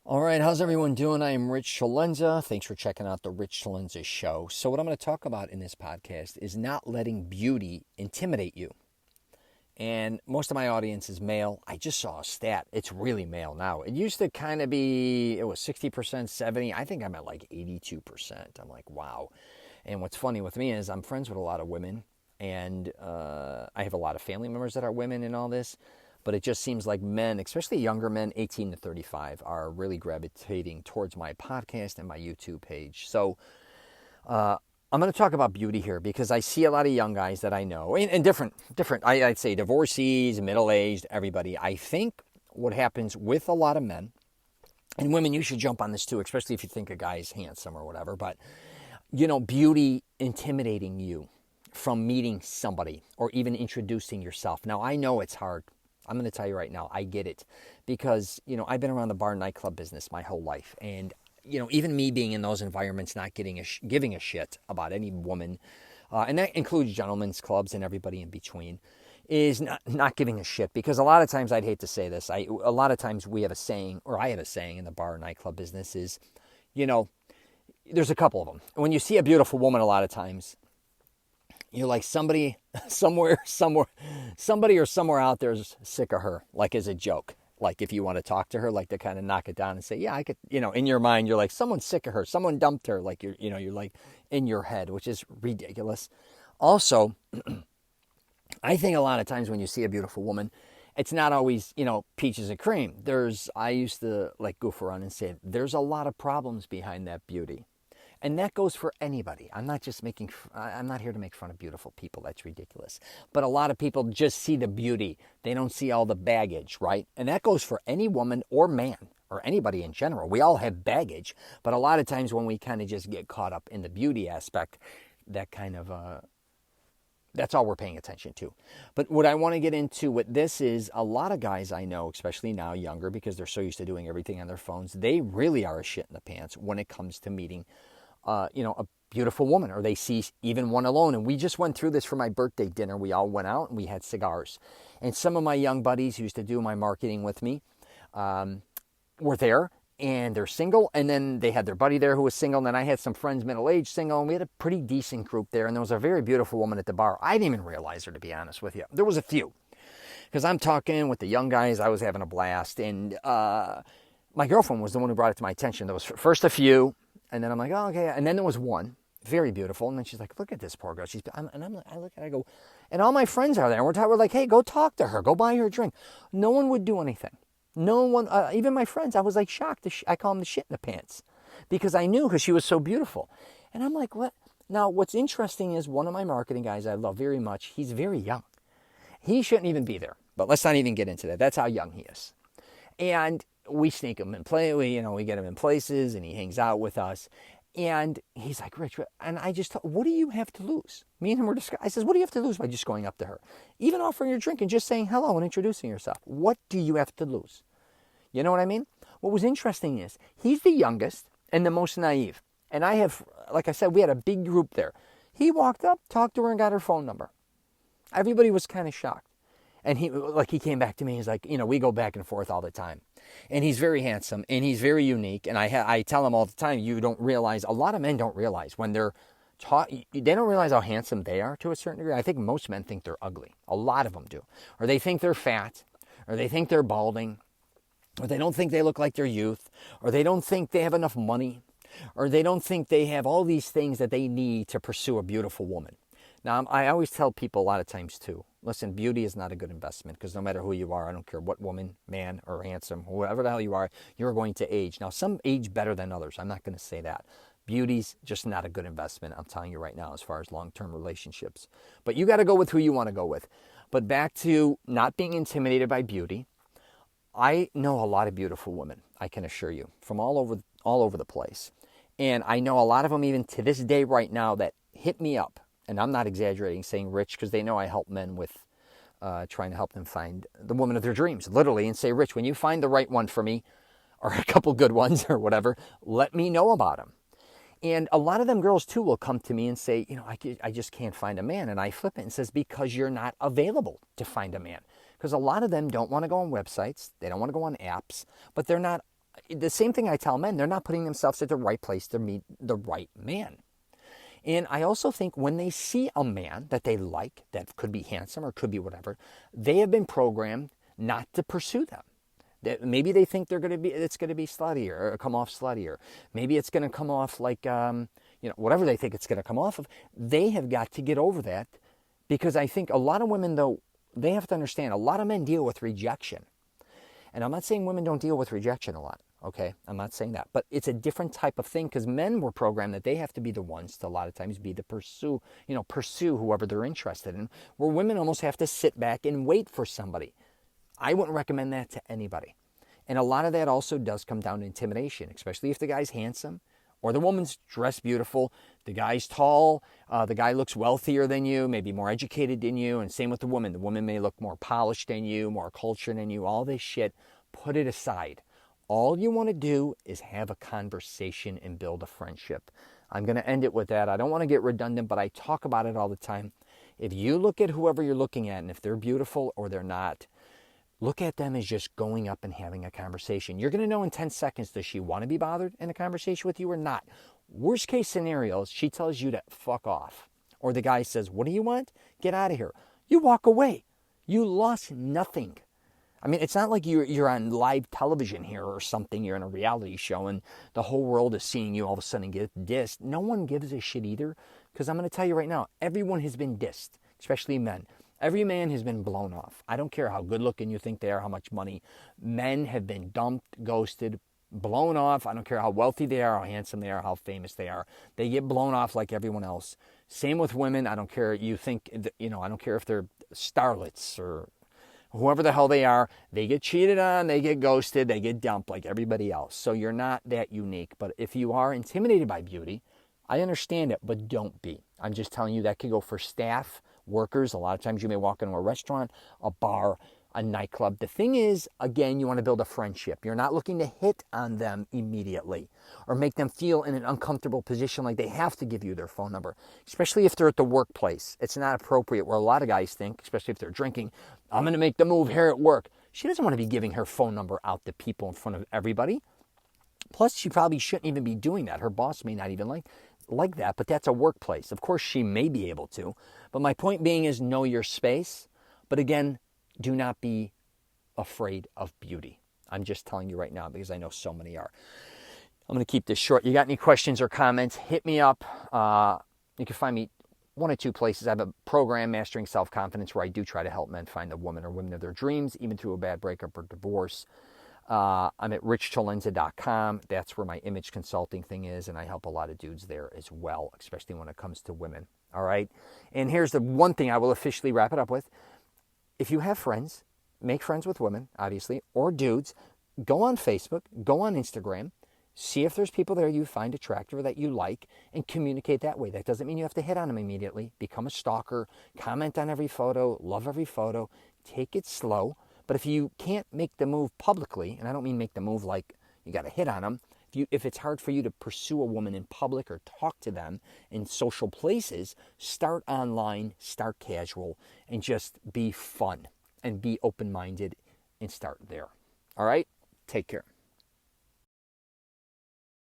All right, how's everyone doing? I am Rich Shalenza. Thanks for checking out the Rich Shalenza Show. So, what I'm going to talk about in this podcast is not letting beauty intimidate you. And most of my audience is male. I just saw a stat. It's really male now. It used to kind of be, it was 60%, 70. I think I'm at like 82%. I'm like, wow. And what's funny with me is I'm friends with a lot of women, and I have a lot of family members that are women in all this. But it just seems like men, especially younger men, 18 to 35, are really gravitating towards my podcast and my YouTube page. So I'm going to talk about beauty here because I see a lot of young guys that I know, and different, I'd say divorcees, middle-aged, everybody. I think what happens with a lot of men, and women, you should jump on this too, especially if you think a guy's handsome or whatever, but, beauty intimidating you from meeting somebody or even introducing yourself. Now, I know it's hard. I'm going to tell you right now, I get it because, I've been around the bar nightclub business my whole life. And, even me being in those environments, not giving a shit about any woman, and that includes gentlemen's clubs and everybody in between, is not giving a shit. Because a lot of times, I'd hate to say this, a lot of times we have a saying, or I have a saying in the bar nightclub business is, there's a couple of them. When you see a beautiful woman, a lot of times, you're like somebody somebody or somewhere out there is sick of her, like as a joke. Like if you want to talk to her, like to kind of knock it down and say, yeah, I could, in your mind, you're like, someone's sick of her, someone dumped her, like you're like in your head, which is ridiculous. Also, I think a lot of times when you see a beautiful woman, it's not always, peaches and cream. I used to like goof around and say, there's a lot of problems behind that beauty. And that goes for anybody. I'm not here to make fun of beautiful people. That's ridiculous. But a lot of people just see the beauty. They don't see all the baggage, right? And that goes for any woman or man or anybody in general. We all have baggage. But a lot of times when we kind of just get caught up in the beauty aspect, that's all we're paying attention to. But what I want to get into with this is a lot of guys I know, especially now younger, because they're so used to doing everything on their phones, they really are a shit in the pants when it comes to meeting a beautiful woman, or they see even one alone. And we just went through this for my birthday dinner. We all went out and we had cigars. And some of my young buddies who used to do my marketing with me were there, and they're single. And then they had their buddy there who was single. And then I had some friends, middle-aged, single. And we had a pretty decent group there. And there was a very beautiful woman at the bar. I didn't even realize her, to be honest with you. There was a few. Because I'm talking with the young guys. I was having a blast. And my girlfriend was the one who brought it to my attention. There was first a few. And then I'm like, oh, okay. And then there was one, very beautiful. And then she's like, look at this poor girl. I look at her, I go, and all my friends are there. And we're like, hey, go talk to her. Go buy her a drink. No one would do anything. No one, even my friends, I was like shocked. I call them the shit in the pants. Because I knew, because she was so beautiful. And I'm like, what? Now, what's interesting is one of my marketing guys I love very much, he's very young. He shouldn't even be there. But let's not even get into that. That's how young he is. And we sneak him and play. We get him in places, and he hangs out with us. And he's like, Rich, and I just, what do you have to lose? Me and him were discussing. I says, what do you have to lose by just going up to her? Even offering her a drink and just saying hello and introducing yourself. What do you have to lose? You know what I mean? What was interesting is he's the youngest and the most naive. And I have, like I said, we had a big group there. He walked up, talked to her, and got her phone number. Everybody was kind of shocked. And he came back to me. He's like, we go back and forth all the time. And he's very handsome, and he's very unique. And I tell him all the time, a lot of men don't realize when they're taught, they don't realize how handsome they are to a certain degree. I think most men think they're ugly. A lot of them do. Or they think they're fat, or they think they're balding, or they don't think they look like their youth, or they don't think they have enough money, or they don't think they have all these things that they need to pursue a beautiful woman. Now, I always tell people a lot of times too, listen, beauty is not a good investment, because no matter who you are, I don't care what woman, man, or handsome, whoever the hell you are, you're going to age. Now, some age better than others. I'm not going to say that. Beauty's just not a good investment, I'm telling you right now, as far as long-term relationships. But you got to go with who you want to go with. But back to not being intimidated by beauty, I know a lot of beautiful women, I can assure you, from all over the place. And I know a lot of them even to this day right now that hit me up. And I'm not exaggerating saying Rich, because they know I help men with trying to help them find the woman of their dreams, literally, and say, Rich, when you find the right one for me, or a couple good ones or whatever, let me know about them. And a lot of them girls too will come to me and say, I just can't find a man. And I flip it and says, because you're not available to find a man. Because a lot of them don't want to go on websites. They don't want to go on apps, but they're not the same thing I tell men, they're not putting themselves at the right place to meet the right man. And I also think when they see a man that they like, that could be handsome or could be whatever, they have been programmed not to pursue them. Maybe they think it's going to be sluttier or come off sluttier. Maybe it's going to come off like, whatever they think it's going to come off of. They have got to get over that, because I think a lot of women, though, they have to understand a lot of men deal with rejection. And I'm not saying women don't deal with rejection a lot, okay? I'm not saying that. But it's a different type of thing, because men were programmed that they have to be the ones to a lot of times be the pursue whoever they're interested in, where women almost have to sit back and wait for somebody. I wouldn't recommend that to anybody. And a lot of that also does come down to intimidation, especially if the guy's handsome or the woman's dressed beautiful, the guy's tall, the guy looks wealthier than you, maybe more educated than you, and same with the woman. The woman may look more polished than you, more cultured than you, all this shit. Put it aside. All you want to do is have a conversation and build a friendship. I'm going to end it with that. I don't want to get redundant, but I talk about it all the time. If you look at whoever you're looking at, and if they're beautiful or they're not, look at them as just going up and having a conversation. You're going to know in 10 seconds, does she want to be bothered in a conversation with you or not? Worst case scenario, she tells you to fuck off. Or the guy says, what do you want? Get out of here. You walk away. You lost nothing. I mean, it's not like you're on live television here or something. You're in a reality show and the whole world is seeing you all of a sudden get dissed. No one gives a shit either, because I'm going to tell you right now, everyone has been dissed, especially men. Every man has been blown off. I don't care how good looking you think they are, how much money. Men have been dumped, ghosted, blown off. I don't care how wealthy they are, how handsome they are, how famous they are. They get blown off like everyone else. Same with women. I don't care. I don't care if they're starlets or whoever the hell they are. They get cheated on, they get ghosted, they get dumped like everybody else. So you're not that unique. But if you are intimidated by beauty, I understand it, but don't be. I'm just telling you that could go for staff, workers. A lot of times you may walk into a restaurant, a bar, a nightclub. The thing is, again, you want to build a friendship. You're not looking to hit on them immediately or make them feel in an uncomfortable position like they have to give you their phone number, especially if they're at the workplace. It's not appropriate, where a lot of guys think, especially if they're drinking, I'm going to make the move here at work. She doesn't want to be giving her phone number out to people in front of everybody. Plus, she probably shouldn't even be doing that. Her boss may not even like that, but that's a workplace. Of course, she may be able to. But my point being is, know your space. But again, do not be afraid of beauty. I'm just telling you right now, because I know so many are. I'm going to keep this short. You got any questions or comments, hit me up. You can find me one or two places. I have a program, Mastering Self-Confidence, where I do try to help men find the woman or women of their dreams, even through a bad breakup or divorce. I'm at richtolenza.com. That's where my image consulting thing is, and I help a lot of dudes there as well, especially when it comes to women. All right? And here's the one thing I will officially wrap it up with. If you have friends, make friends with women, obviously, or dudes. Go on Facebook, go on Instagram, see if there's people there you find attractive or that you like, and communicate that way. That doesn't mean you have to hit on them immediately. Become a stalker, comment on every photo, love every photo, take it slow. But if you can't make the move publicly, and I don't mean make the move like you got to hit on them, if it's hard for you to pursue a woman in public or talk to them in social places, start online, start casual, and just be fun and be open-minded and start there. All right? Take care.